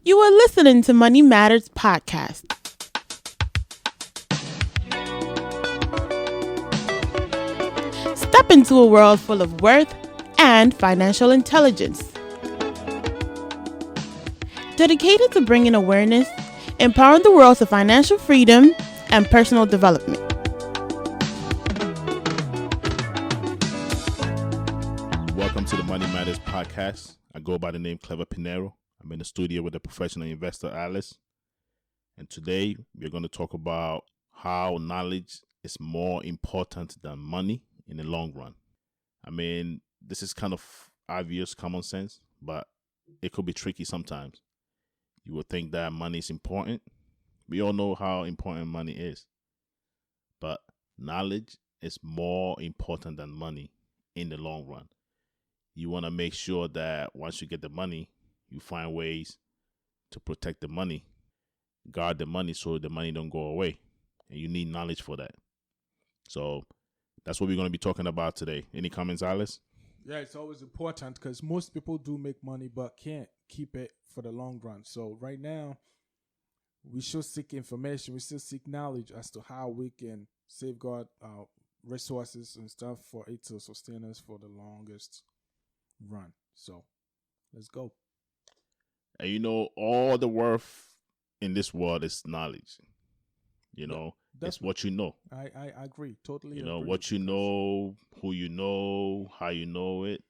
You are listening to Money Matters Podcast. Step into a world full of worth and financial intelligence. Dedicated to bringing awareness, empowering the world to financial freedom and personal development. Welcome to the Money Matters Podcast. I go by the name Clever Pinero. I'm in the studio with the professional investor Alice. And today we're going to talk about how knowledge is more important than money in the long run. I mean, this is kind of obvious common sense, but it could be tricky sometimes. You would think that money is important. We all know how important money is. But knowledge is more important than money in the long run. You want to make sure that once you get the money, you find ways to protect the money, guard the money so the money don't go away. And you need knowledge for that. So that's what we're going to be talking about today. Any comments, Alice? Yeah, it's always important because most people do make money but can't keep it for the long run. So right now, we should seek information. We should seek knowledge as to how we can safeguard our resources and stuff for it to sustain us for the longest run. So let's go. And you know, all the worth in this world is knowledge. You know, it's what you know. I agree. Totally. You know, agree what you know, who you know, how you know it.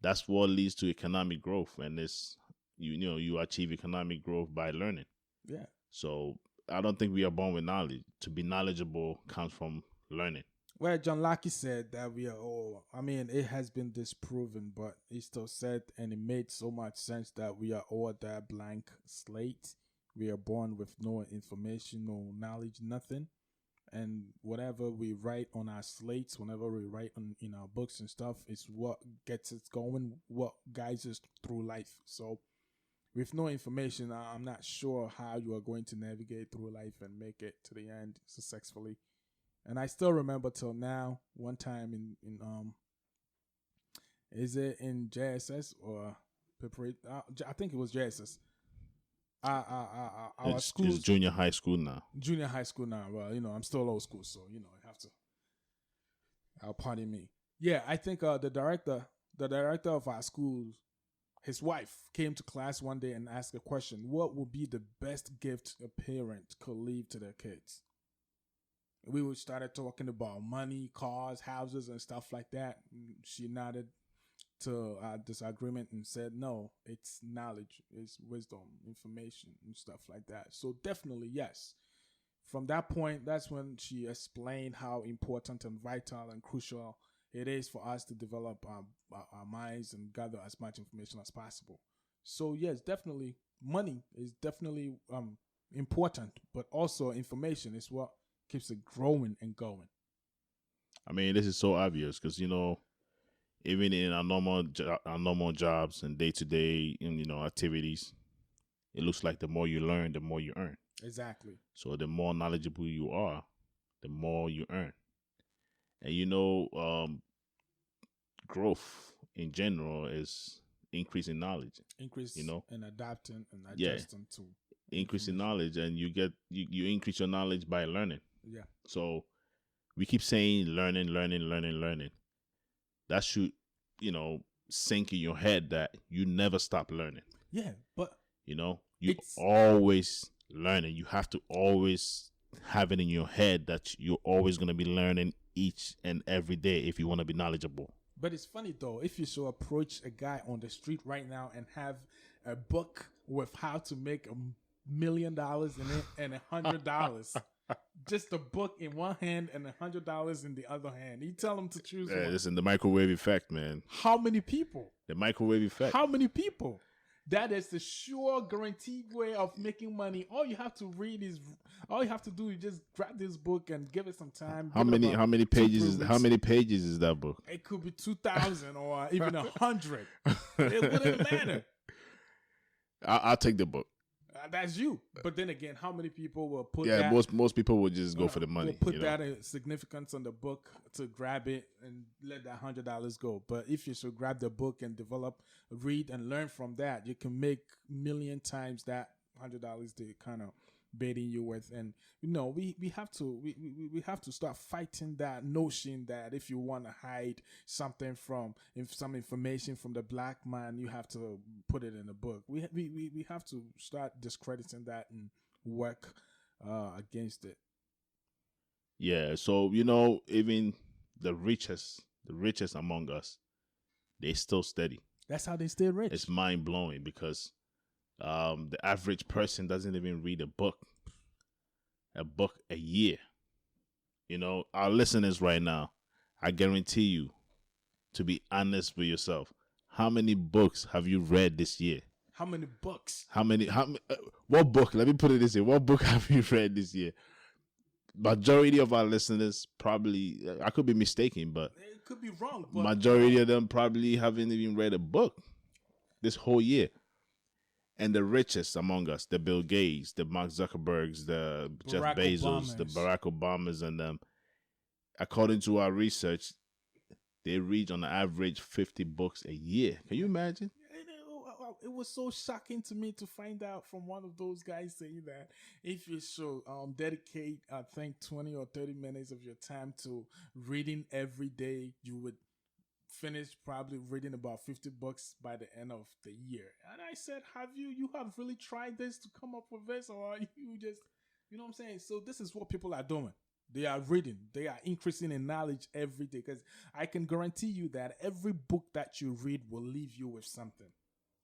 That's what leads to economic growth. And it's, you know, you achieve economic growth by learning. Yeah. So I don't think we are born with knowledge. To be knowledgeable comes from learning. Well, John Locke said that we are all, I mean, it has been disproven, but he still said, and it made so much sense that we are all that blank slate. We are born with no information, no knowledge, nothing. And whatever we write on our slates, whenever we write in our books and stuff, is what gets us going, what guides us through life. So with no information, I'm not sure how you are going to navigate through life and make it to the end successfully. And I still remember till now, one time in is it in JSS or I think it was JSS. Our school is junior high school now. Junior high school now. Well, you know, I'm still old school, so you know, I have to. Pardon me. Yeah, I think the director of our school, his wife came to class one day and asked a question: what would be the best gift a parent could leave to their kids? We started talking about money, cars, houses, and stuff like that. She nodded to our disagreement and said, no, it's knowledge, it's wisdom, information, and stuff like that. So definitely, yes. From that point, that's when she explained how important and vital and crucial it is for us to develop our minds and gather as much information as possible. So yes, definitely, money is definitely important, but also information is what keeps it growing and going. I mean, this is so obvious because, you know, even in our normal jobs and day-to-day, you know, activities, it looks like the more you learn, the more you earn. Exactly. So the more knowledgeable you are, the more you earn. And, you know, growth in general is increasing knowledge. Increase, you know, and adapting and adjusting to increase in knowledge, and you increase your knowledge by learning. Yeah. So we keep saying learning. That should, you know, sink in your head that you never stop learning. Yeah, but you know, you always learning. You have to always have it in your head that you're always going to be learning each and every day if you want to be knowledgeable. But it's funny though, if you should approach a guy on the street right now and have a book with how to make $1 million in it and $100. Just a book in one hand and $100 in the other hand. You tell him to choose one. Listen, the microwave effect, man. How many people? The microwave effect. How many people? That is the sure guaranteed way of making money. All you have to do is just grab this book and give it some time. How many pages is that book? It could be 2,000 or even 100. It wouldn't matter. I'll take the book. that's you. But then again, how many people will put Yeah, that? most people would just go for the money. Will put that in significance on the book to grab it and let that $100 go. But if you should grab the book and develop, read and learn from that, you can make million times that $100 they kind of baiting you with. And we have to start fighting that notion that if you want to hide something some information from the black man, you have to put it in a book. We have to start discrediting that and work against it. Yeah, so even the richest among us, they still steady. That's how they stay rich. It's mind blowing because the average person doesn't even read a book a year. Our listeners right now, I guarantee you, to be honest with yourself, how many books have you read this year? How many books? What book? Let me put it this way. What book have you read this year? Majority of our listeners probably, I could be mistaken, but it could be wrong. But majority of them probably haven't even read a book this whole year. And the richest among us, the Bill Gates, the Mark Zuckerbergs, the Jeff Bezos, the Barack Obamas, and them, according to our research, they read on average 50 books a year. Can you imagine? It was so shocking to me to find out from one of those guys saying that if you should dedicate, I think, 20 or 30 minutes of your time to reading every day, you would finish probably reading about 50 books by the end of the year. And I said, you have really tried this to come up with this, or you just, what I'm saying? So this is what people are doing. They are reading. They are increasing in knowledge every day, because I can guarantee you that every book that you read will leave you with something.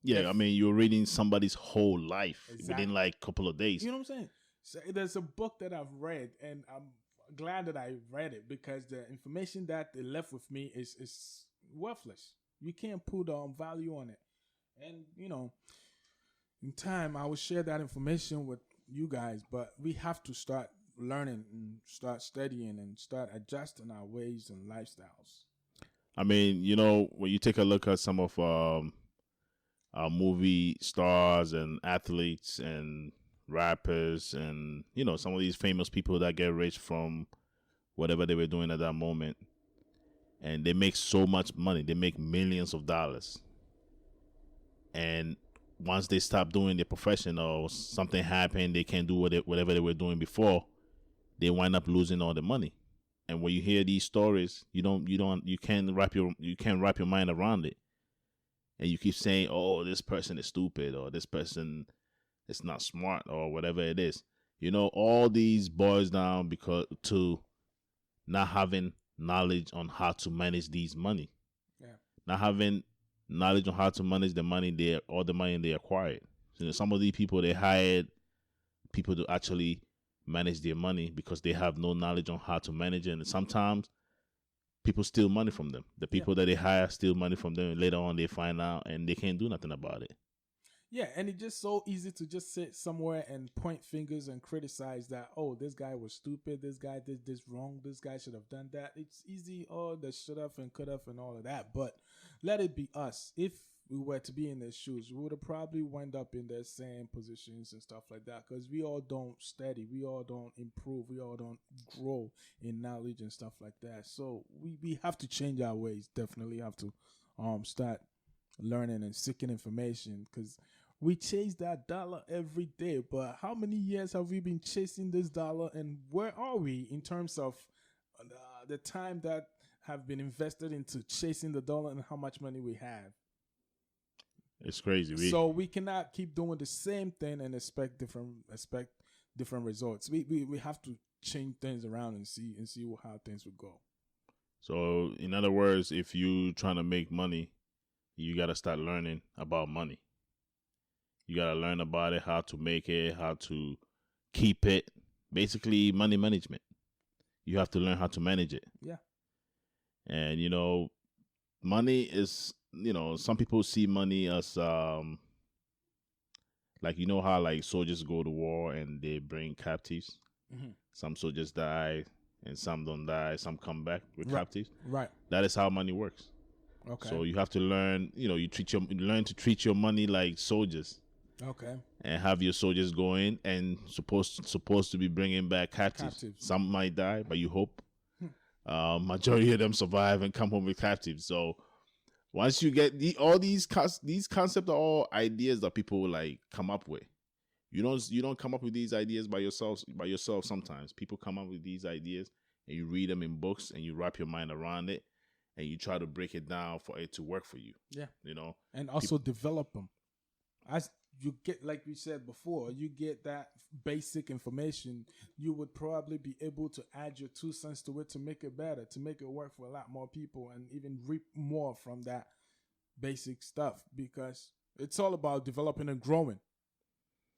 Yeah, you're reading somebody's whole life within like a couple of days. You know what I'm saying? So there's a book that I've read, and I'm glad that I read it, because the information that they left with me is worthless. You can't put value on it. And, in time, I will share that information with you guys, but we have to start learning and start studying and start adjusting our ways and lifestyles. When you take a look at some of our movie stars and athletes and rappers and, some of these famous people that get rich from whatever they were doing at that moment, and they make so much money. They make millions of dollars. And once they stop doing their profession or something happened, they can't do whatever they were doing before, they wind up losing all the money. And when you hear these stories, you can't wrap your mind around it. And you keep saying, oh, this person is stupid, or this person is not smart, or whatever it is. All these boils down to not having knowledge on how to manage these money. Yeah. Not having knowledge on how to manage the money they acquired. Some of these people, they hired people to actually manage their money because they have no knowledge on how to manage it. And sometimes people steal money from them. The people that they hire steal money from them, and later on they find out and they can't do nothing about it. Yeah, and it's just so easy to just sit somewhere and point fingers and criticize that, oh, this guy was stupid, this guy did this wrong, this guy should have done that. It's easy, the should have and could have and all of that. But let it be us. If we were to be in their shoes, we would have probably wound up in their same positions and stuff like that, because we all don't study, we all don't improve, we all don't grow in knowledge and stuff like that. So we have to change our ways. Definitely have to start learning and seeking information, because we chase that dollar every day. But how many years have we been chasing this dollar, and where are we in terms of the time that have been invested into chasing the dollar and how much money we have? It's crazy. So we cannot keep doing the same thing and expect different results. We have to change things around and see how things will go. So in other words, if you trying to make money, you got to start learning about money. You got to learn about it, how to make it, how to keep it. Basically, money management. You have to learn how to manage it. Yeah. And, money is, some people see money as, like, how, like, soldiers go to war and they bring captives. Mm-hmm. Some soldiers die and some don't die. Some come back with captives. Right. That is how money works. Okay. So you have to learn, you learn to treat your money like soldiers. Okay. and have your soldiers go in and supposed to be bringing back captives. Some might die, but you hope. Majority of them survive and come home with captives. So once you get all these concepts are all ideas that people like come up with. You don't come up with these ideas by yourself. Sometimes people come up with these ideas and you read them in books and you wrap your mind around it and you try to break it down for it to work for you. Yeah. And people also develop them. As you get, like we said before, you get that basic information, you would probably be able to add your 2 cents to it to make it better, to make it work for a lot more people and even reap more from that basic stuff, because it's all about developing and growing.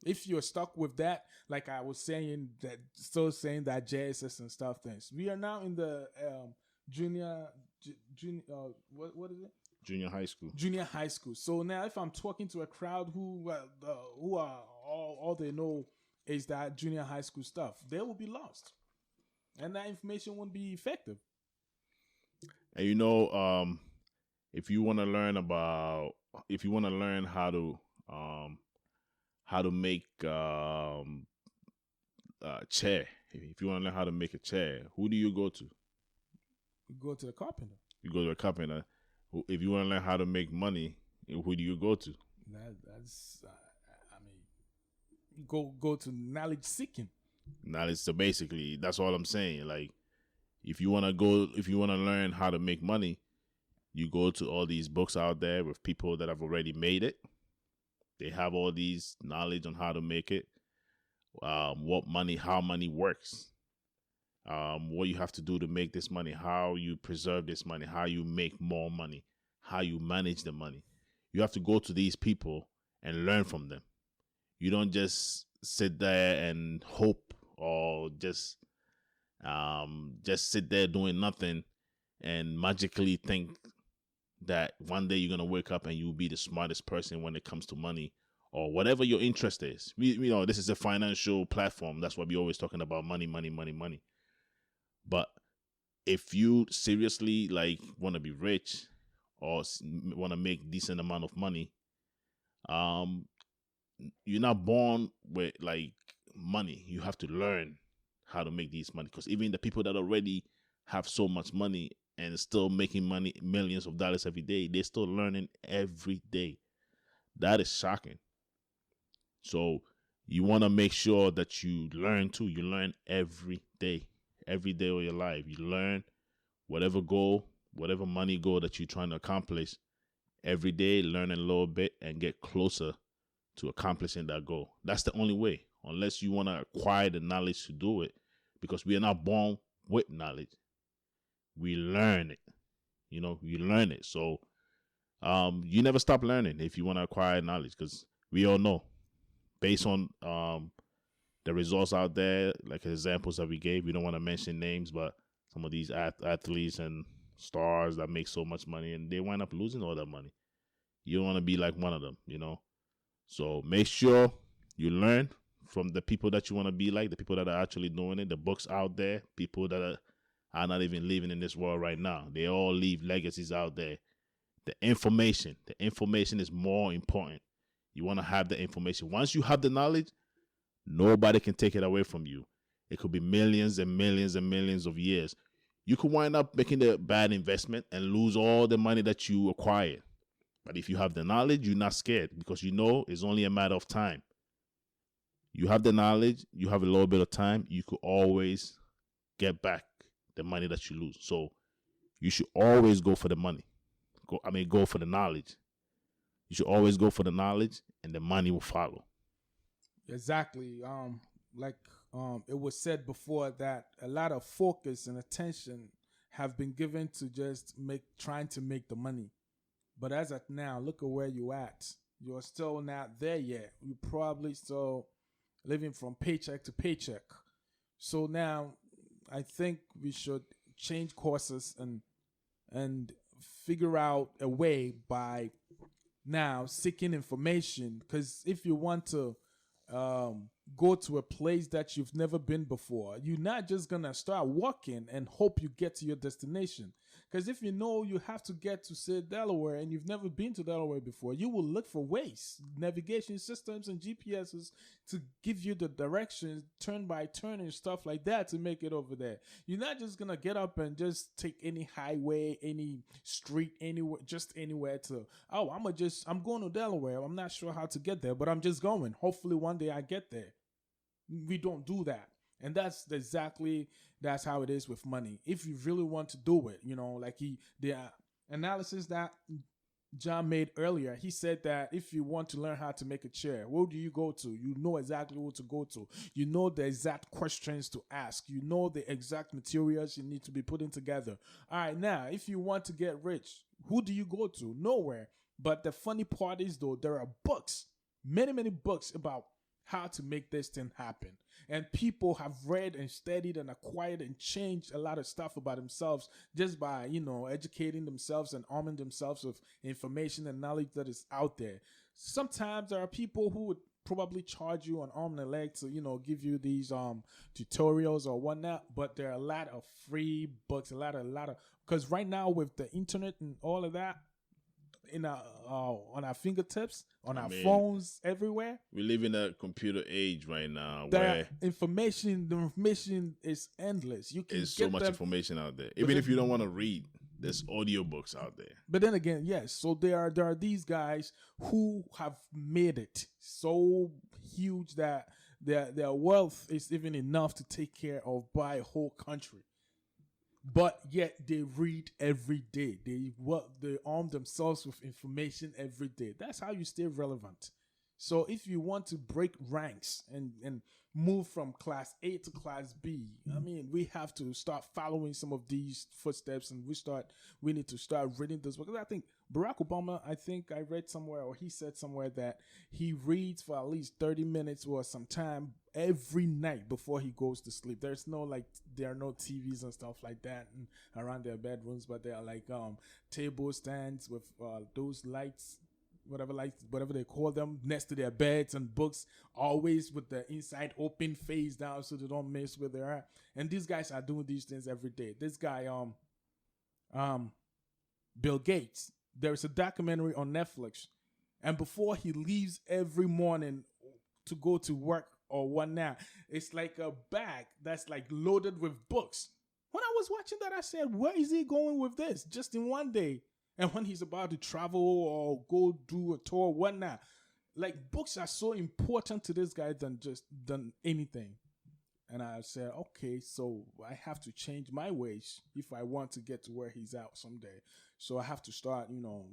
If you're stuck with that, like I was saying, that JSS and stuff things, we are now in the junior, what is it? Junior high school. Junior high school. So now, if I'm talking to a crowd who are all they know is that junior high school stuff, they will be lost, and that information won't be effective. And if you want to learn how to make a chair, if you want to learn how to make a chair, who do you go to? You go to the carpenter. You go to a carpenter. If you want to learn how to make money, who do you go to? Go to knowledge seeking. Knowledge. So basically, that's all I'm saying. Like, if you want to learn how to make money, you go to all these books out there with people that have already made it. They have all these knowledge on how to make it, how money works, what you have to do to make this money, how you preserve this money, how you make more money, how you manage the money. You have to go to these people and learn from them. You don't just sit there and hope, or just sit there doing nothing and magically think that one day you're going to wake up and you'll be the smartest person when it comes to money or whatever your interest is. This is a financial platform. That's why we're always talking about money. But if you seriously want to be rich or want to make decent amount of money, you're not born with money. You have to learn how to make these money, because even the people that already have so much money and still making money, millions of dollars every day, they're still learning every day. That is shocking. So you want to make sure that you learn too. You learn every day of your life. You learn whatever money goal that you're trying to accomplish every day. Learn a little bit and get closer to accomplishing that goal. That's the only way, unless you want to acquire the knowledge to do it, because we are not born with knowledge. We learn it. You learn it. So you never stop learning if you want to acquire knowledge, because we all know, based on the results out there, like examples that we gave, we don't want to mention names, but some of these athletes and stars that make so much money and they wind up losing all that money. You don't want to be like one of them, So make sure you learn from the people that you want to be like, the people that are actually doing it, the books out there, people that are not even living in this world right now. They all leave legacies out there. The information is more important. You want to have the information. Once you have the knowledge, nobody can take it away from you. It could be millions and millions and millions of years. You could wind up making a bad investment and lose all the money that you acquired. But if you have the knowledge, you're not scared, because it's only a matter of time. You have the knowledge, you have a little bit of time, you could always get back the money that you lose. So you should always go for the money. Go for the knowledge. You should always go for the knowledge, and the money will follow. Exactly. It was said before that a lot of focus and attention have been given to just trying to make the money. But as of now, look at where you're at. You're still not there yet. You're probably still living from paycheck to paycheck. So now I think we should change courses and figure out a way by now seeking information. Because if you want to go to a place that you've never been before. You're not just gonna start walking and hope you get to your destination. Because if you know you have to get to, say, Delaware, and you've never been to Delaware before, you will look for ways, navigation systems, and GPSs to give you the directions, turn by turn, and stuff like that to make it over there. You're not just gonna get up and just take any highway, any street, anywhere, just anywhere to, oh, I'm going to Delaware. I'm not sure how to get there, but I'm just going. Hopefully one day I get there. We don't do that. And that's how it is with money. If you really want to do it, like the analysis that John made earlier, he said that if you want to learn how to make a chair, where do you go to? You know exactly who to go to. You know the exact questions to ask. You know the exact materials you need to be putting together. All right, now, if you want to get rich, who do you go to? Nowhere. But the funny part is, though, there are books, many, many books about how to make this thing happen. And people have read and studied and acquired and changed a lot of stuff about themselves just by, educating themselves and arming themselves with information and knowledge that is out there. Sometimes there are people who would probably charge you an arm and a leg to, give you these tutorials or whatnot, but there are a lot of free books, a lot of, because right now with the internet and all of that, on our fingertips, on our phones, everywhere. We live in a computer age right now where the information is endless. You can There's so much information out there. Even if you don't want to read, there's audiobooks out there. But then again, yes. So there are these guys who have made it so huge that their wealth is even enough to take care of by a whole country. But yet they read every day. They arm themselves with information every day. That's how you stay relevant. So if you want to break ranks and move from class A to class B, we have to start following some of these footsteps, and we need to start reading this book. I think Barack Obama, I read somewhere, or he said somewhere, that he reads for at least 30 minutes or some time every night before he goes to sleep. There are no TVs and stuff like that around their bedrooms, but there are table stands with those lights, whatever they call them, next to their beds, and books always with the inside open, face down, so they don't mess with their eye. And these guys are doing these things every day. This guy, Bill Gates, there's a documentary on Netflix, and before he leaves every morning to go to work or whatnot, it's like a bag that's loaded with books. When I was watching that, I said, where is he going with this? Just in one day. And when he's about to travel or go do a tour or whatnot, books are so important to this guy than anything. And I said, okay, so I have to change my ways if I want to get to where he's at someday. So I have to start,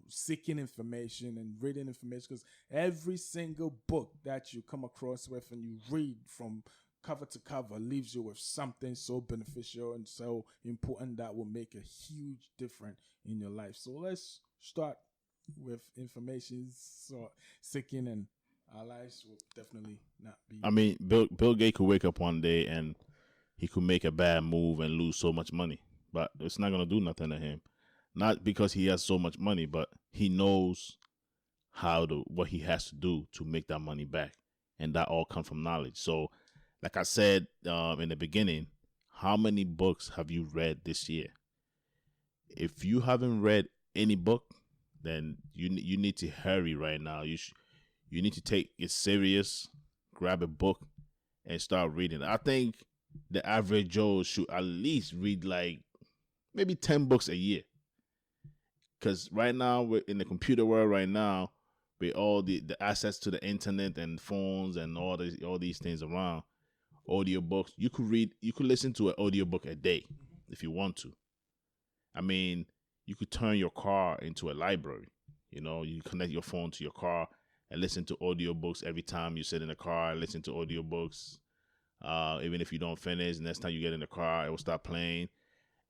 seeking information and reading information, because every single book that you come across with and you read from cover to cover leaves you with something so beneficial and so important that will make a huge difference in your life. So let's start with information seeking, and our lives will definitely not be. Bill Gates could wake up one day and he could make a bad move and lose so much money, but it's not going to do nothing to him. Not because he has so much money, but he knows what he has to do to make that money back, and that all comes from knowledge. So, like I said in the beginning, how many books have you read this year? If you haven't read any book, then you need to hurry right now. You need to take it serious, grab a book, and start reading. I think the average Joe should at least read maybe 10 books a year. Because right now, we're in the computer world right now, with all the access to the internet and phones and all these things around, audiobooks, you could listen to an audiobook a day if you want to. You could turn your car into a library. You connect your phone to your car and listen to audiobooks every time you sit in the car. Listen to audiobooks. Even if you don't finish, next time you get in the car, it will start playing.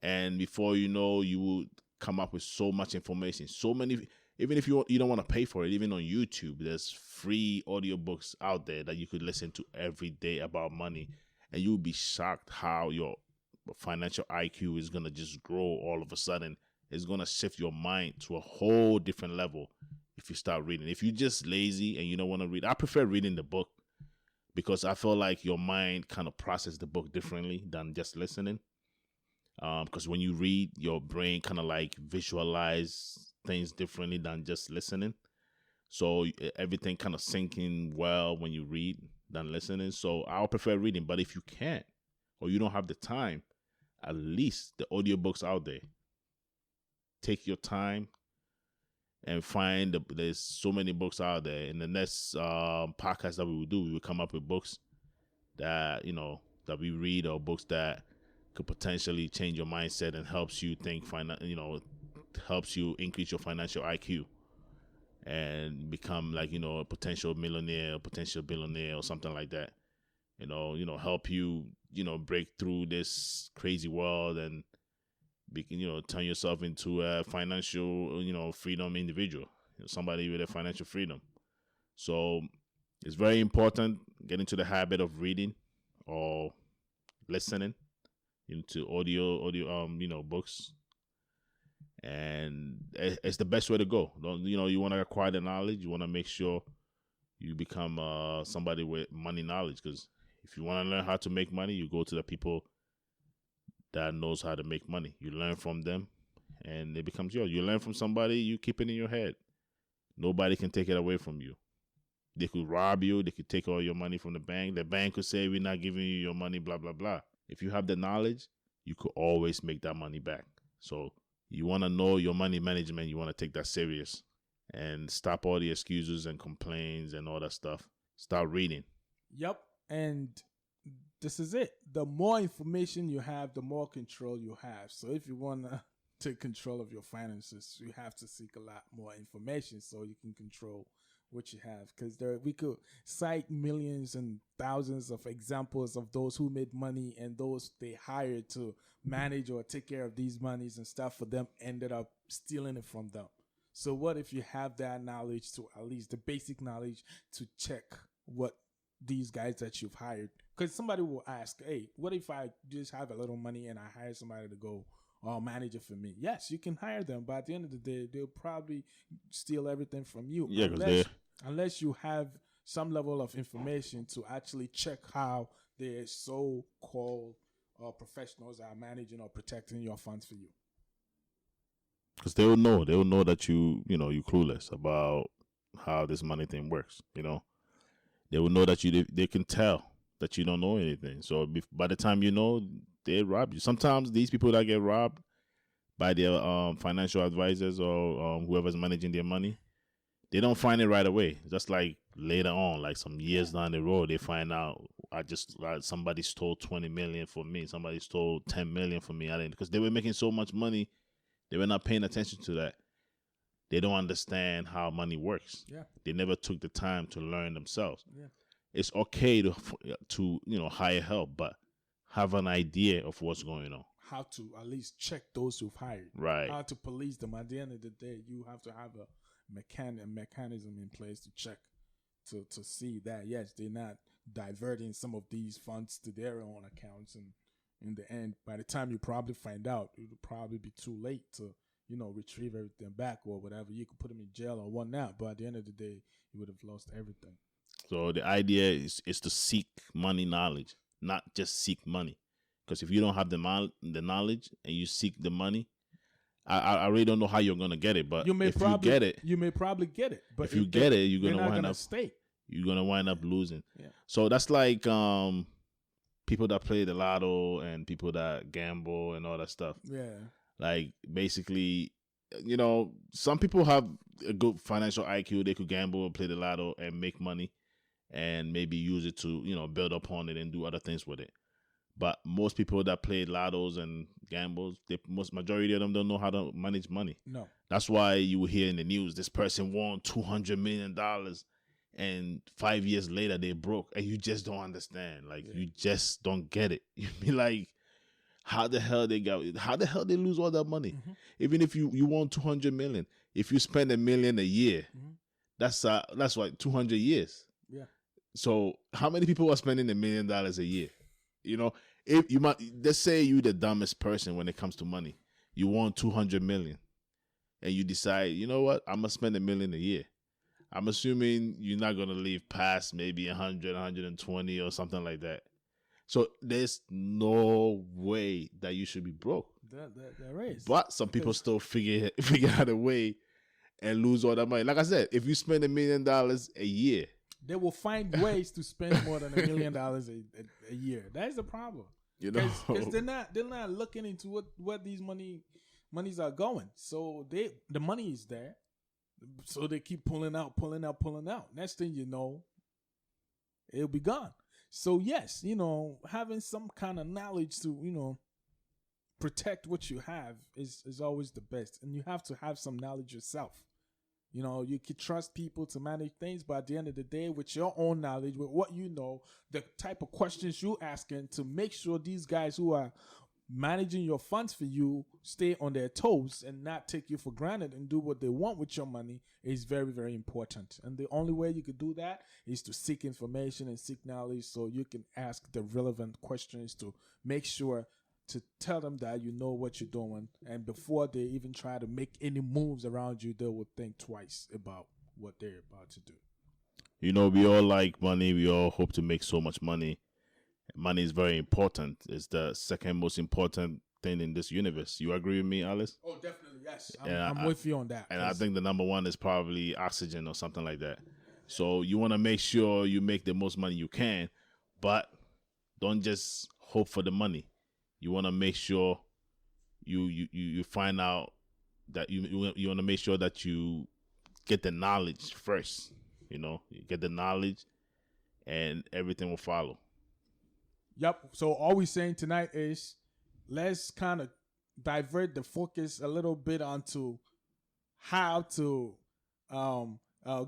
And before you know, you will come up with so much information. So many, even if you don't want to pay for it, even on YouTube, there's free audiobooks out there that you could listen to every day about money. And you'll be shocked how your financial IQ is going to just grow all of a sudden. It's going to shift your mind to a whole different level if you start reading. If you're just lazy and you don't want to read, I prefer reading the book because I feel like your mind kind of process the book differently than just listening. Because when you read, your brain kind of like visualize things differently than just listening. So everything kind of sinking well when you read than listening. So I'll prefer reading. But if you can't or you don't have the time, at least the audiobooks out there. Take your time and find there's so many books out there. In the next podcast that we will do, we will come up with books that that we read, or books that could potentially change your mindset and helps you think helps you increase your financial IQ and become like a potential millionaire, a potential billionaire, or something like that. Help you break through this crazy world and turn yourself into a financial freedom individual, somebody with a financial freedom. So it's very important get into the habit of reading or listening into audio books, and it's the best way to go. You want to acquire the knowledge, you want to make sure you become somebody with money knowledge, because if you want to learn how to make money, you go to the people that knows how to make money. You learn from them and it becomes yours. You learn from somebody, you keep it in your head. Nobody can take it away from you. They could rob you, they could take all your money from the bank. The bank could say, we're not giving you your money, blah, blah, blah. If you have the knowledge, you could always make that money back. So you want to know your money management, you want to take that serious and stop all the excuses and complaints and all that stuff. Start reading. Yep. And this is it. The more information you have, the more control you have. So if you want to take control of your finances, you have to seek a lot more information so you can control what you have. Because we could cite millions and thousands of examples of those who made money and those they hired to manage or take care of these monies and stuff for them ended up stealing it from them. So what if you have that knowledge, to at least the basic knowledge, to check what these guys that you've hired? Because somebody will ask, hey, what if I just have a little money and I hire somebody to go manage it for me? Yes, you can hire them, but at the end of the day, they'll probably steal everything from you. Yeah, unless you have some level of information to actually check how their so-called professionals are managing or protecting your funds for you. Because they will know that you're clueless about how this money thing works. They will know that they can tell that you don't know anything. So by the time they rob you. Sometimes these people that get robbed by their financial advisors or whoever's managing their money, they don't find it right away. Just like later on, like some years down the road, they find out somebody stole 20 million from me. Somebody stole 10 million from me. Because they were making so much money, they were not paying attention to that. They don't understand how money works. Yeah. They never took the time to learn themselves. Yeah. It's okay to hire help, but have an idea of what's going on. How to at least check those you've hired. Right. How to police them. At the end of the day, you have to have a mechanism in place to check to see that, yes, they're not diverting some of these funds to their own accounts, and in the end, by the time you probably find out, it will probably be too late to retrieve everything back or whatever. You could put them in jail or whatnot, but at the end of the day, you would have lost everything. So the idea is to seek money knowledge, not just seek money. Because if you don't have the knowledge and you seek the money, I really don't know how you're gonna get it. But you may probably get it. But if you get it, you're not gonna gonna stay. You're gonna wind up losing. Yeah. So that's like people that play the lotto and people that gamble and all that stuff. Yeah. Like basically, some people have a good financial IQ. They could gamble and play the lotto and make money, and maybe use it to build upon it and do other things with it. But most people that play lottos and gambles, majority of them don't know how to manage money. No. That's why you will hear in the news, this person won $200 million and 5 years later they broke, and you just don't understand. Like, you just don't get it. You be like, how the hell they lose all that money? Mm-hmm. Even if you won 200 million, if you spend $1 million a year, mm-hmm. that's like 200 years. Yeah. So how many people are spending $1 million a year? If you might, let's say you're the dumbest person when it comes to money. You want 200 million and you decide, you know what, I'm going to spend $1 million a year. I'm assuming you're not gonna leave past maybe 100, 120 or something like that. So there's no way that you should be broke. There is. But some people still figure out a way and lose all that money. Like I said, if you spend $1 million a year, they will find ways to spend more than $1 million a year. That's the problem. You know, because they're not looking into what these monies are going. So the money is there. So they keep pulling out. Next thing you know, it'll be gone. So yes, having some kind of knowledge to, protect what you have is always the best. And you have to have some knowledge yourself. You can trust people to manage things, but at the end of the day, with your own knowledge, with what you know, the type of questions you're asking to make sure these guys who are managing your funds for you stay on their toes and not take you for granted and do what they want with your money is very, very important. And the only way you could do that is to seek information and seek knowledge so you can ask the relevant questions to make sure to tell them that you know what you're doing. And before they even try to make any moves around you, they will think twice about what they're about to do. We all like money. We all hope to make so much money. Money is very important. It's the second most important thing in this universe. You agree with me, Alice? Oh, definitely, yes. I'm with you on that. And I think the number one is probably oxygen or something like that. So you want to make sure you make the most money you can, but don't just hope for the money. You want to make sure you find out that you want to make sure that you get the knowledge first. You get the knowledge, and everything will follow. Yep. So all we're saying tonight is let's kind of divert the focus a little bit onto how to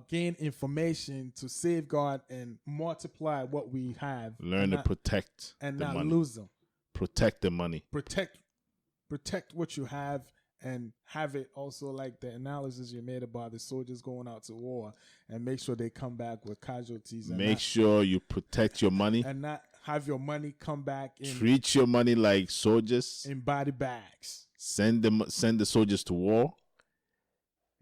gain information to safeguard and multiply what we have. Learn to protect and the not money. Lose them. Protect the money. Protect what you have and have it also like the analysis you made about the soldiers going out to war and make sure they come back with casualties. And make sure you protect your money. And not have your money come back in. Treat your money like soldiers. In body bags. Send the soldiers to war.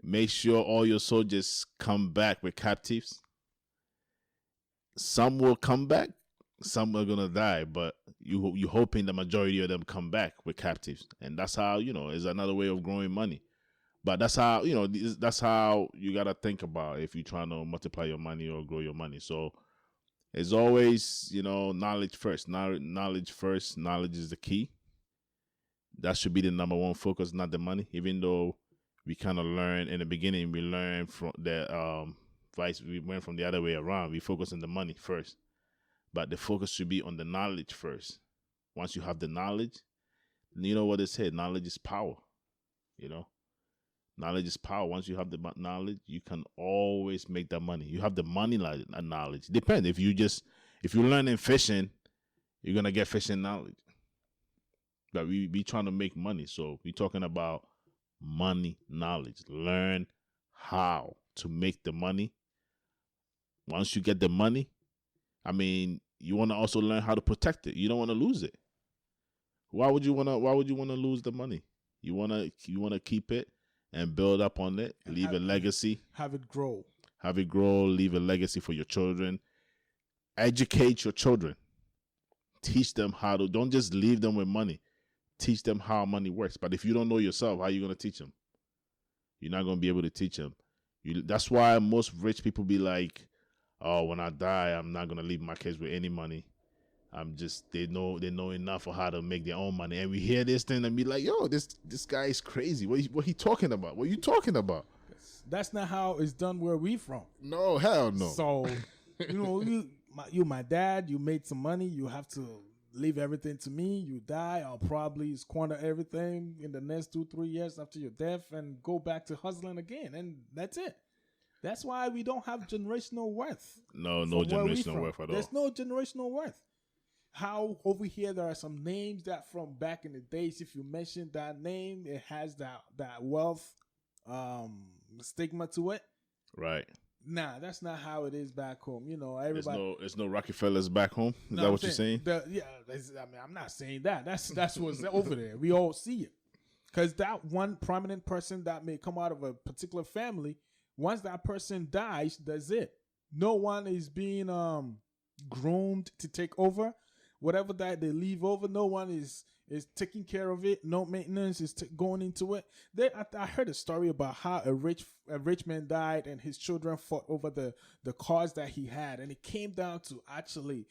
Make sure all your soldiers come back with captives. Some will come back. Some are gonna die, but you hoping the majority of them come back with captives, and that's how is another way of growing money. But that's how that's how you gotta think about if you're trying to multiply your money or grow your money. So it's always knowledge first. Knowledge first. Knowledge is the key. That should be the number one focus, not the money. Even though we kind of learn in the beginning, we learned from the vice. We went from the other way around. We focus on the money first. But the focus should be on the knowledge first. Once you have the knowledge, you know what they say, knowledge is power. Knowledge is power. Once you have the knowledge, you can always make that money. You have the money knowledge. Depends. If you're learning fishing, you're going to get fishing knowledge. But we trying to make money. So we're talking about money knowledge. Learn how to make the money. Once you get the money, you want to also learn how to protect it. You don't want to lose it. Why would you want to lose the money? You want to keep it and build up on it, and leave a legacy. Have it grow. Leave a legacy for your children. Educate your children. Teach them how to, don't just leave them with money. Teach them how money works. But if you don't know yourself, how are you going to teach them? You're not going to be able to teach them. That's why most rich people be like, oh, when I die, I'm not gonna leave my kids with any money. They know enough of how to make their own money. And we hear this thing and be like, yo, this guy is crazy. What he talking about? What are you talking about? That's not how it's done where we from. No, hell no. So, you my dad, you made some money, you have to leave everything to me. You die, I'll probably squander everything in the next 2-3 years after your death and go back to hustling again. And that's it. That's why we don't have generational wealth. No generational wealth at all. There's no generational wealth. How over here there are some names that from back in the days, if you mention that name, it has that wealth stigma to it. Right. Nah, that's not how it is back home. Everybody. There's no Rockefellers back home. Is that what you're saying? I'm not saying that. That's what's over there. We all see it, because that one prominent person that may come out of a particular family Once that person dies, that's it. No one is being groomed to take over. Whatever that they leave over, no one is taking care of it. No maintenance is going into it. I heard a story about how a rich man died and his children fought over the cars that he had, and it came down to actually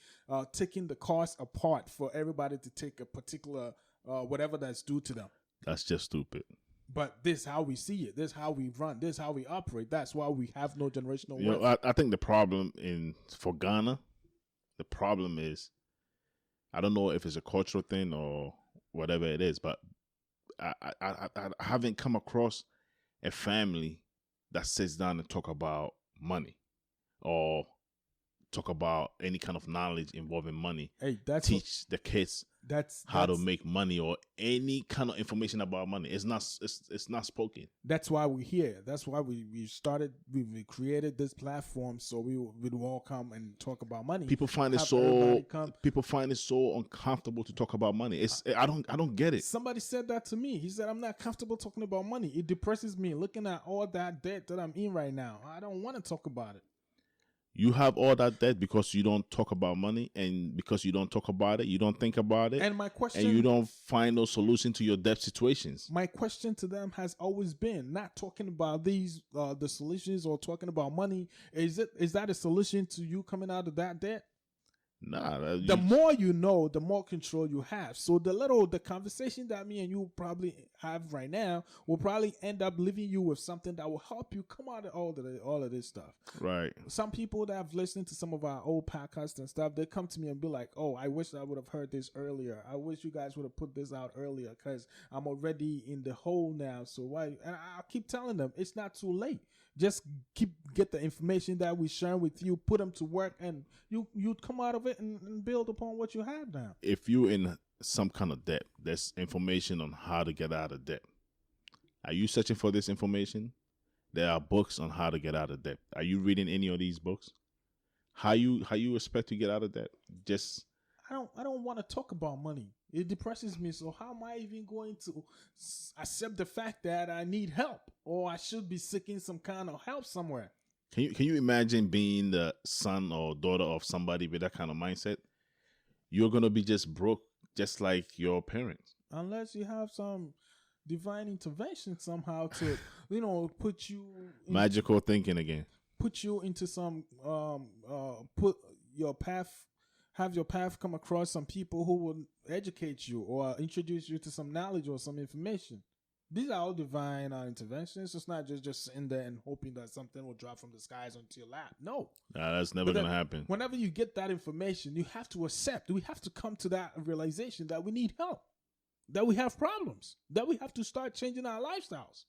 taking the cars apart for everybody to take a particular whatever that's due to them. That's just stupid. But this is how we see it. This is how we run. This is how we operate. That's why we have no generational You wealth. know, I think the problem for Ghana, the problem is, I don't know if it's a cultural thing or whatever it is, but I haven't come across a family that sits down and talk about money or talk about any kind of knowledge involving money. Hey, teach the kids how to make money or any kind of information about money. It's not spoken. That's why we're here. That's why we created this platform, so we would all come and talk about money. People find it so uncomfortable to talk about money. I don't get it. Somebody said that to me. He said, I'm not comfortable talking about money. It depresses me looking at all that debt that I'm in right now. I don't want to talk about it. You have all that debt because you don't talk about money, and because you don't talk about it, you don't think about it. And my question, and you don't find no solution to your debt situations. My question to them has always been not talking about these the solutions or talking about money. Is that a solution to you coming out of that debt? Nah. The more you know, the more control you have. So the conversation that me and you probably have right now will probably end up leaving you with something that will help you come out of all of this stuff. Right. Some people that have listened to some of our old podcasts and stuff, they come to me and be like, "Oh, I wish I would have heard this earlier. I wish you guys would have put this out earlier because I'm already in the hole now." So why? And I keep telling them it's not too late. Just get the information that we share with you, put them to work, and you come out of it and build upon what you have now. If you're in some kind of debt, there's information on how to get out of debt. Are you searching for this information? There are books on how to get out of debt. Are you reading any of these books? How you expect to get out of debt? Just I don't want to talk about money. It depresses me. So how am I even going to accept the fact that I need help or I should be seeking some kind of help somewhere? Can you imagine being the son or daughter of somebody with that kind of mindset? You're gonna be just broke, just like your parents, unless you have some divine intervention somehow to, put you magical thinking again. Put you into some put your path. Have your path come across some people who will educate you or introduce you to some knowledge or some information. These are all divine interventions. It's not just sitting there and hoping that something will drop from the skies onto your lap. No. That's never going to happen. Whenever you get that information, you have to accept. We have to come to that realization that we need help, that we have problems, that we have to start changing our lifestyles,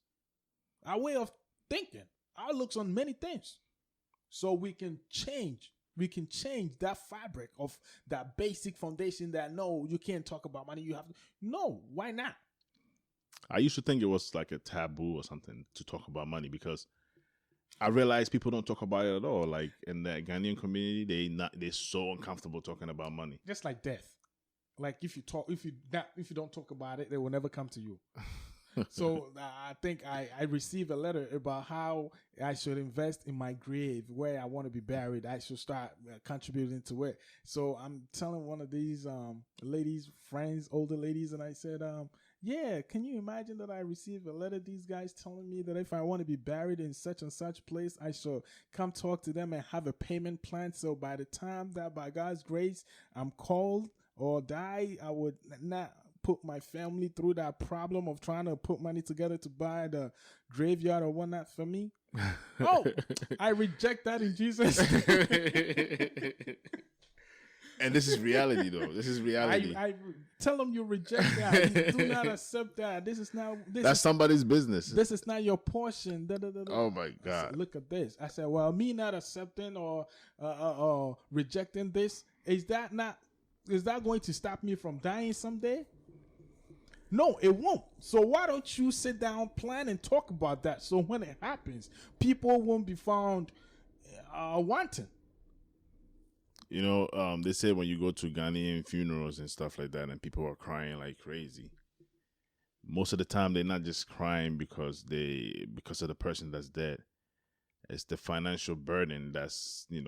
our way of thinking, our looks on many things, so we can change. We can change that fabric of that basic foundation that, no, you can't talk about money. You have to. No, why not? I used to think it was like a taboo or something to talk about money because I realized people don't talk about it at all. Like in the Ghanaian community, they're so uncomfortable talking about money. Just like death. Like if you don't talk about it, they will never come to you. So I think I received a letter about how I should invest in my grave, where I want to be buried. I should start contributing to it. So I'm telling one of these ladies, friends, older ladies, and I said, yeah, can you imagine that I received a letter, these guys telling me that if I want to be buried in such and such place, I should come talk to them and have a payment plan. So by the time that by God's grace I'm called or die, I would not put my family through that problem of trying to put money together to buy the graveyard or whatnot for me. Oh, I reject that in Jesus. And this is reality, though. This is reality. I tell them you reject that. You do not accept that. That's somebody's business. This is not your portion. Da, da, da, da. Oh my God! Said, look at this. I said, well, me not accepting or rejecting this, is that going to stop me from dying someday? No, it won't. So why don't you sit down, plan, and talk about that? So when it happens, people won't be found wanting. You know, they say when you go to Ghanaian funerals and stuff like that, and people are crying like crazy, most of the time they're not just crying because of the person that's dead. It's the financial burden that's, in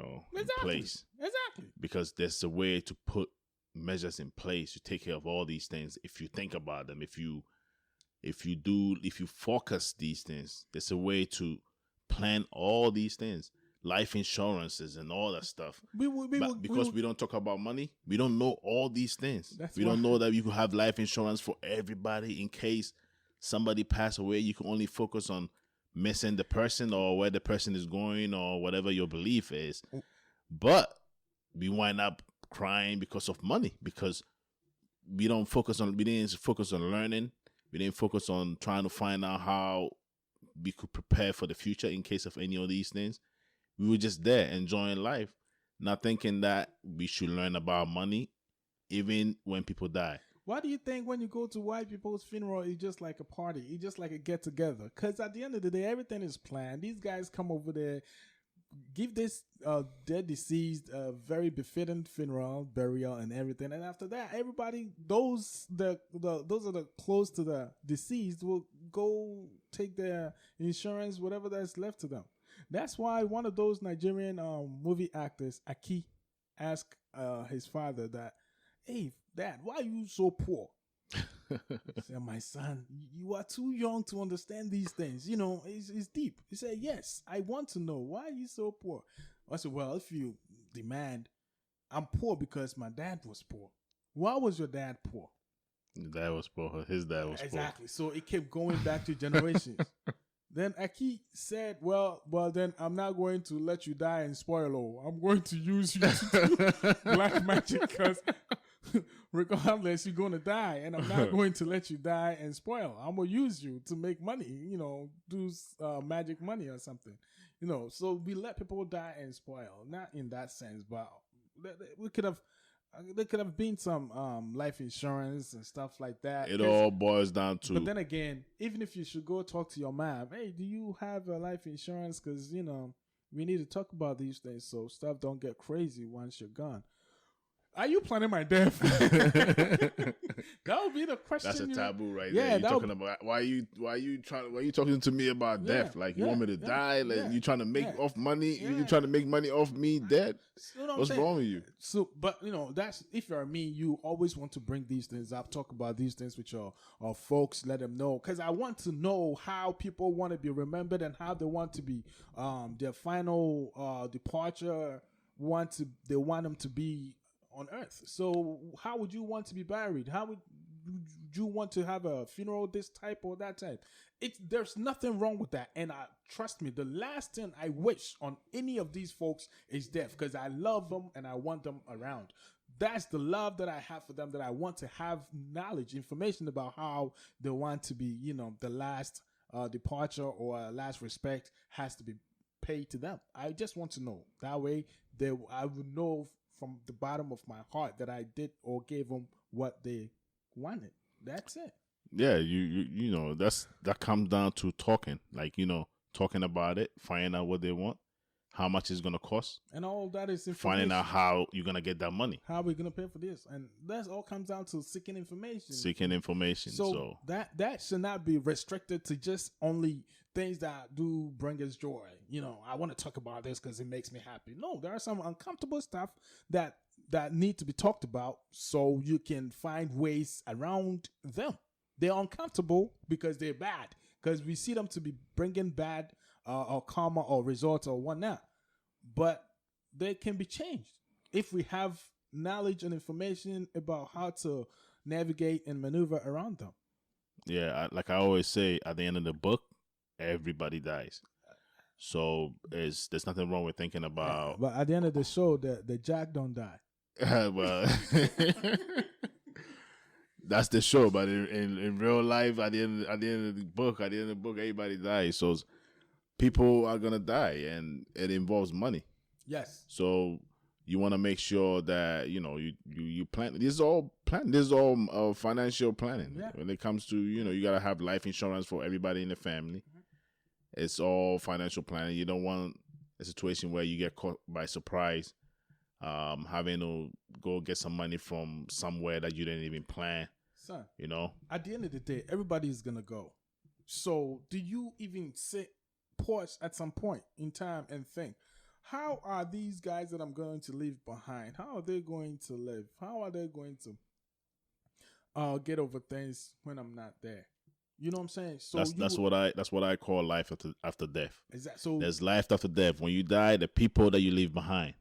place. Exactly. Because there's a way to put measures in place to take care of all these things. If you think about them, if you focus these things, there's a way to plan all these things, life insurances and all that stuff. Because we don't talk about money, we don't know all these things. We don't know that you could have life insurance for everybody in case somebody pass away. You can only focus on missing the person or where the person is going or whatever your belief is. But we wind up crying because of money, because we didn't focus on learning. We didn't focus on trying to find out how we could prepare for the future in case of any of these things. We were just there enjoying life, not thinking that we should learn about money even when people die. Why do you think when you go to white people's funeral, it's just like a party? It's just like a get-together? Because at the end of the day, everything is planned. These guys come over there, give this dead deceased a very befitting funeral, burial, and everything. And after that, everybody, those are the close to the deceased, will go take their insurance, whatever that's left to them. That's why one of those Nigerian movie actors, Aki, asked his father that, "Hey, Dad, why are you so poor?" He said, "My son, you are too young to understand these things. It's deep." He said, "Yes, I want to know. Why are you so poor?" I said, "Well, if you demand, I'm poor because my dad was poor." Why was your dad poor? His dad was poor. His dad was exactly. So it kept going back to generations. Then Aki said, well, then I'm not going to let you die and spoil all. I'm going to use you to do black magic because regardless, you're going to die. And I'm not going to let you die and spoil. I'm going to use you to make money, do magic money or something. So we let people die and spoil. Not in that sense, but there could have been some life insurance and stuff like that. It all boils down to. But then again, even if you should go talk to your mom, "Hey, do you have a life insurance? Because we need to talk about these things so stuff don't get crazy once you're gone." Are you planning my death? That would be the question. That's a taboo right there. You're talking about why you talking to me about death? Like you want me to die? Like you trying to make off money? You trying to make money off me dead? What's wrong with you? So, but that's if you're me, you always want to bring these things up, talk about these things with your folks, let them know, because I want to know how people want to be remembered and how they want to be their final departure. They want them to be on earth. So how would you want to be buried? How would you want to have a funeral this type or that type? There's nothing wrong with that. And trust me, the last thing I wish on any of these folks is death, because I love them and I want them around. That's the love that I have for them, that I want to have knowledge, information about how they want to be, the last departure or last respect has to be paid to them. I just want to know. That way I would know from the bottom of my heart that I did or gave them what they wanted. That's it. Yeah, that comes down to talking. Like, talking about it, finding out what they want, how much it's gonna cost, and all that is information. Finding out how you're gonna get that money. How are we gonna pay for this? And that all comes down to seeking information. So that should not be restricted to just only things that do bring us joy. I want to talk about this because it makes me happy. No, there are some uncomfortable stuff that need to be talked about, so you can find ways around them. They're uncomfortable because they're bad, because we see them to be bringing bad or karma or results or whatnot. But they can be changed if we have knowledge and information about how to navigate and maneuver around them. Yeah, like I always say, at the end of the book, everybody dies. So there's nothing wrong with thinking about. But at the end of the show, the Jack don't die. Well, that's the show. But in real life, at the end of the book, everybody dies. So people are gonna die, and it involves money. Yes. So you want to make sure that you plan. This is all financial planning. Yeah. When it comes to you gotta have life insurance for everybody in the family. It's all financial planning. You don't want a situation where you get caught by surprise, having to go get some money from somewhere that you didn't even plan. Son, At the end of the day, everybody is gonna go. So do you even pause at some point in time and think, how are these guys that I'm going to leave behind? How are they going to live? How are they going to get over things when I'm not there? You know what I'm saying? So that's what I call life after death. Is that so? There's life after death. When you die, the people that you leave behind,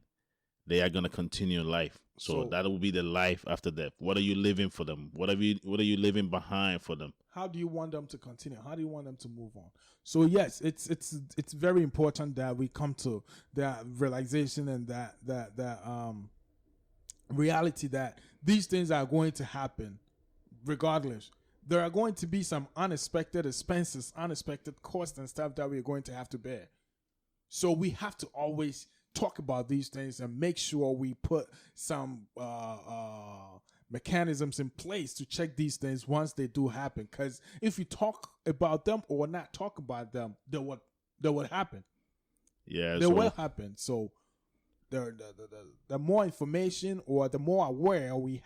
they are gonna continue life. So that will be the life after death. What are you living for them? What are you leaving behind for them? How do you want them to continue? How do you want them to move on? So yes, it's very important that we come to that realization and that reality that these things are going to happen regardless. There are going to be some unexpected expenses, unexpected costs and stuff that we're going to have to bear. So we have to always talk about these things and make sure we put some mechanisms in place to check these things once they do happen. Because if we talk about them or not talk about them, they would happen. Yeah, they will happen. So the more information or the more aware we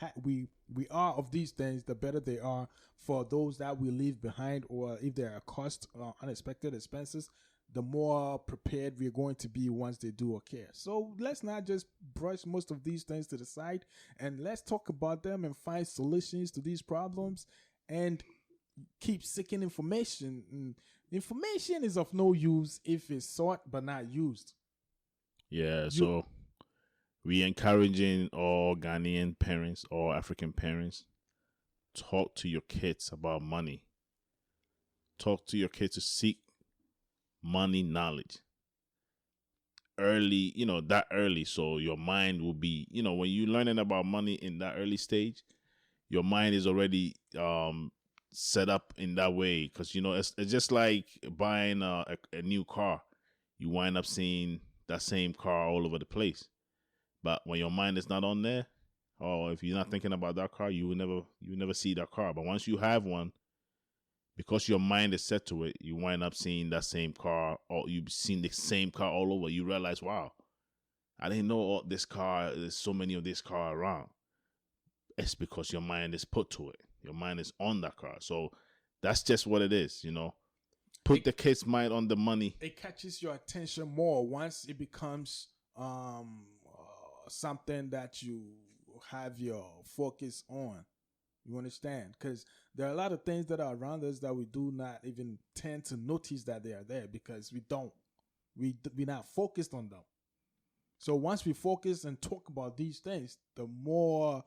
are of these things, the better they are for those that we leave behind, or if there are cost unexpected expenses, the more prepared we're going to be once they do occur. So let's not just brush most of these things to the side, and let's talk about them and find solutions to these problems and keep seeking information. Information is of no use if it's sought but not used. Yeah, so we encouraging all Ghanaian parents, all African parents, talk to your kids about money. Talk to your kids to seek money knowledge early, that early. So your mind will be, when you're learning about money in that early stage, your mind is already set up in that way. Because, it's just like buying a new car. You wind up seeing that same car all over the place. But when your mind is not on there, or if you're not thinking about that car, you will never see that car. But once you have one, because your mind is set to it, you wind up seeing that same car, or you've seen the same car all over. You realize, wow, I didn't know this car, there's so many of this car around. It's because your mind is put to it. Your mind is on that car. So that's just what it is, Put the kid's mind on the money. It catches your attention more once it becomes something that you have your focus on. You understand? Because there are a lot of things that are around us that we do not even tend to notice that they are there because we're not focused on them. So once we focus and talk about these things, the more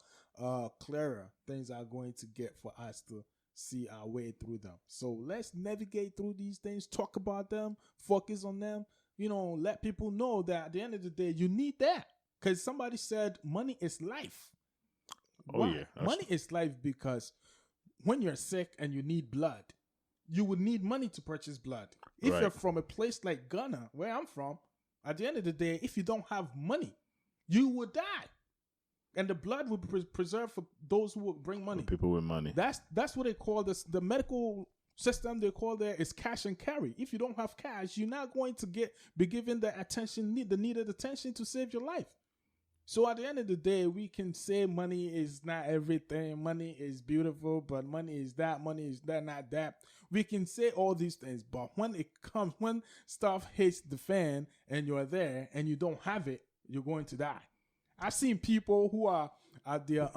clearer things are going to get for us to see our way through them. So let's navigate through these things, talk about them, focus on them, let people know that at the end of the day, you need that. Because somebody said money is life. Oh, Why? yeah. Money is life because when you're sick and you need blood, you would need money to purchase blood. If Right. you're from a place like Ghana, where I'm from, at the end of the day, if you don't have money, you would die. And the blood would be preserved for those who will bring money. People with money. That's what they call this. The medical system they call there is cash and carry. If you don't have cash, you're not going to be given the needed attention to save your life. So at the end of the day, we can say money is not everything. Money is beautiful, but money is that, not that. We can say all these things, but when stuff hits the fan and you're there and you don't have it, you're going to die. I've seen people who are at their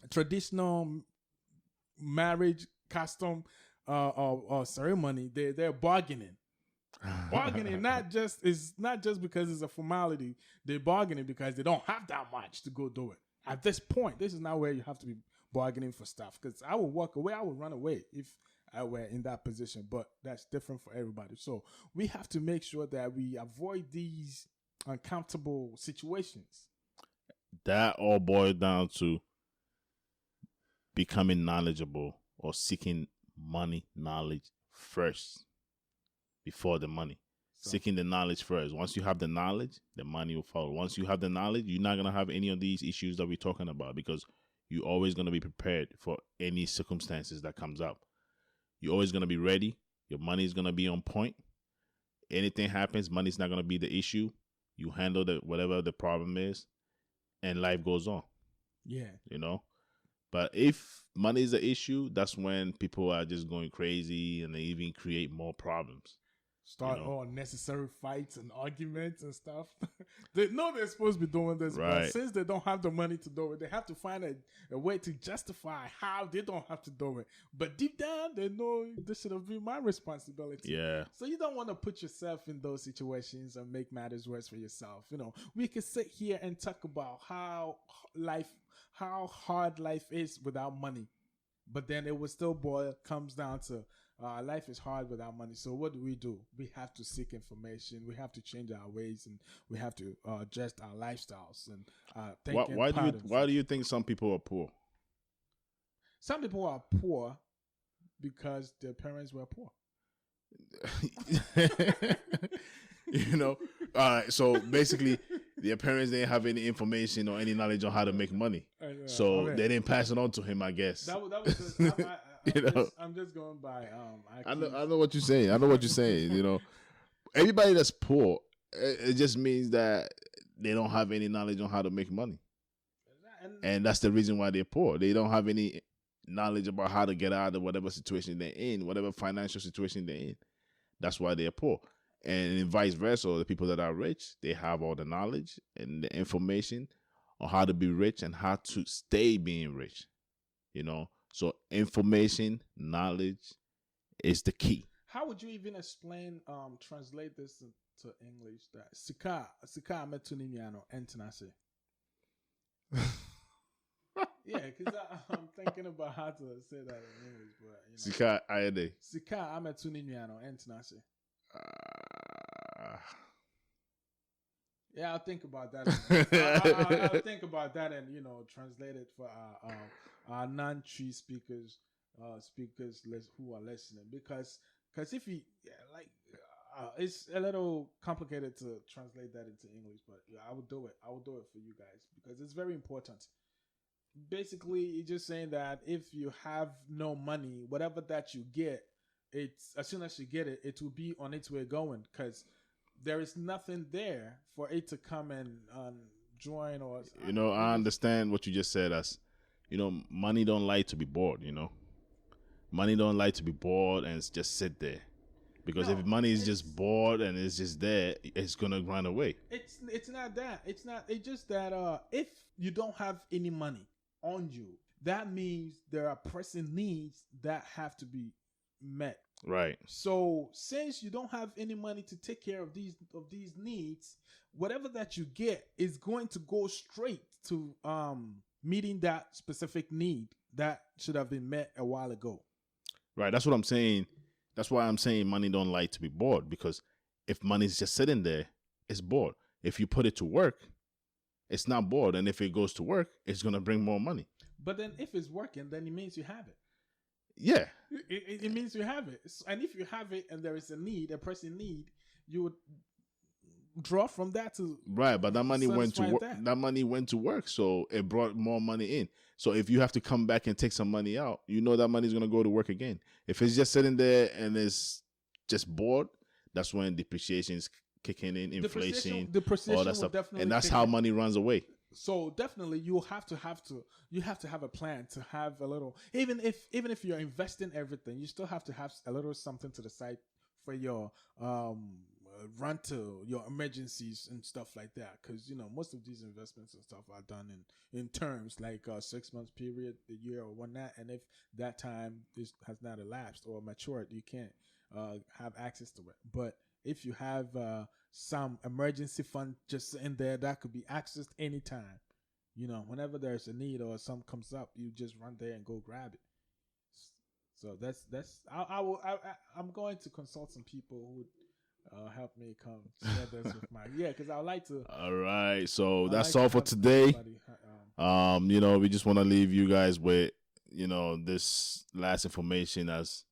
traditional marriage custom or ceremony. They're bargaining. Bargaining is not just because it's a formality. They're bargaining because they don't have that much to go do it. At this point, this is not where you have to be bargaining for stuff. Because I would walk away, I would run away if I were in that position. But that's different for everybody. So we have to make sure that we avoid these uncomfortable situations. That all boils down to becoming knowledgeable or seeking money knowledge first before the money. So, seeking the knowledge first. Once you have the knowledge, the money will follow. Once you have the knowledge, you're not going to have any of these issues that we're talking about because you're always going to be prepared for any circumstances that comes up. You're always going to be ready. Your money is going to be on point. Anything happens, money's not going to be the issue. You handle whatever the problem is, and life goes on. Yeah. But if money is the issue, that's when people are just going crazy and they even create more problems. Start all unnecessary fights and arguments and stuff. They know they're supposed to be doing this, but since they don't have the money to do it, they have to find a way to justify how they don't have to do it. But deep down, they know this should have been my responsibility. Yeah. So you don't want to put yourself in those situations and make matters worse for yourself. We could sit here and talk about how hard life is without money, but then it will still comes down to life is hard without money. So what do? We have to seek information. We have to change our ways, and we have to adjust our lifestyles and thinking patterns. Why do you think some people are poor? Some people are poor because their parents were poor. So basically their parents didn't have any information or any knowledge on how to make money, so they didn't pass it on to him, I guess. That was I'm just going by I know what you're saying. Everybody that's poor, it just means that they don't have any knowledge on how to make money, and that's the reason why they're poor. They don't have any knowledge about how to get out of whatever situation they're in, whatever financial situation they're in. That's why they're poor. And vice versa, the people that are rich, they have all the knowledge and the information on how to be rich and how to stay being rich. So information, knowledge is the key. How would you even explain, translate this to English? That sika ametunimiano entinase. Yeah, because I'm thinking about how to say that in English, but Sika ayede. Sika ametunimiano entinase. Yeah, I'll think about that. I'll think about that and translate it for our non-tree speakers, who are listening. Because if you it's a little complicated to translate that into English, but I will do it. I will do it for you guys because it's very important. Basically, it's just saying that if you have no money, whatever that you get, it's as soon as you get it, it will be on its way going because there is nothing there for it to come and join or. I understand what you just said. As money don't like to be bored. Money don't like to be bored and just sit there, because if money is just bored and it's just there, it's gonna run away. It's not that. It's just that if you don't have any money on you, that means there are pressing needs that have to be met. Right. So since you don't have any money to take care of these needs, whatever that you get is going to go straight to meeting that specific need that should have been met a while ago. Right. That's what I'm saying. That's why I'm saying money don't like to be bored, because if money's just sitting there, it's bored. If you put it to work, it's not bored. And if it goes to work, it's going to bring more money. But then if it's working, then it means you have it. Yeah. It means you have it. And if you have it and there is a pressing need, you would draw from that to right. But that money went to work. That money went to work, so it brought more money in. So if you have to come back and take some money out, that money is going to go to work again. If it's just sitting there and it's just bored, that's when depreciation is kicking in, inflation, all that stuff, and that's how money runs away. So definitely you have to have a plan to have a little, even if you're investing everything, you still have to have a little something to the side for your rental, your emergencies and stuff like that. Because most of these investments and stuff are done in terms like a 6 month period, a year or whatnot. And if that time has not elapsed or matured, you can't have access to it. But if you have some emergency fund just in there that could be accessed anytime, whenever there's a need or something comes up, you just run there and go grab it. So that's I'm going to consult some people who would help me come share this with because I would like to. All right, so that's all for today. We just want to leave you guys with this last information as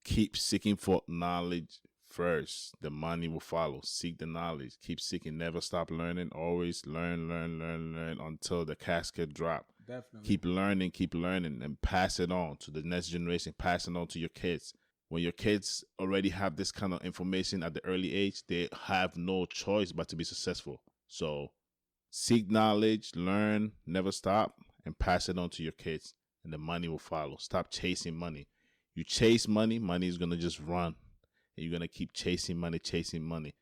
keep seeking for knowledge first. The money will follow. Seek the knowledge. Keep seeking. Never stop learning. Always learn until the casket drop. Definitely. Keep learning, and pass it on to the next generation. Pass it on to your kids. When your kids already have this kind of information at the early age, they have no choice but to be successful. So seek knowledge, learn, never stop, and pass it on to your kids, and the money will follow. Stop chasing money. You chase money, money is going to just run. and you're going to keep chasing money.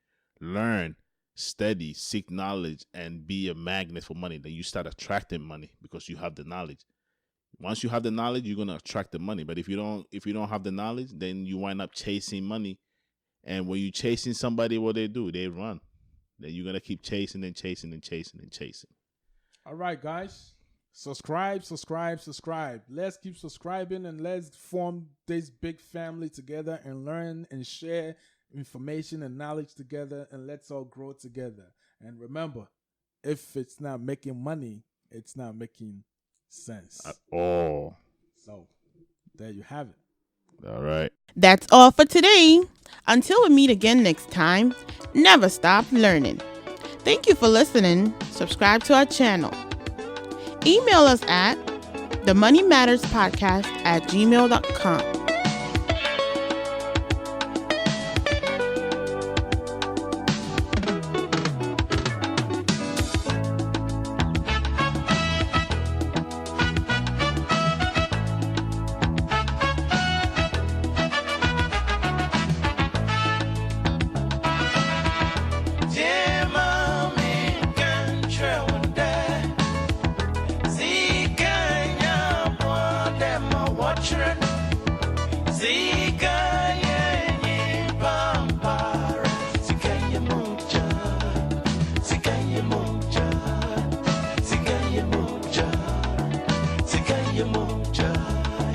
Learn, study, seek knowledge, and be a magnet for money. Then you start attracting money because you have the knowledge. Once you have the knowledge, you're going to attract the money. But if you don't have the knowledge, then you wind up chasing money. And when you're chasing somebody, what they do? They run. Then you're going to keep chasing and chasing and chasing and chasing. All right, guys. Subscribe. Let's keep subscribing and let's form this big family together and learn and share information and knowledge together, and let's all grow together. And remember, if it's not making money, it's not making sense At all. So there you have it. All right. That's all for today. Until we meet again next time, never stop learning. Thank you for listening. Subscribe to our channel. Email us at themoneymatterspodcast@gmail.com. See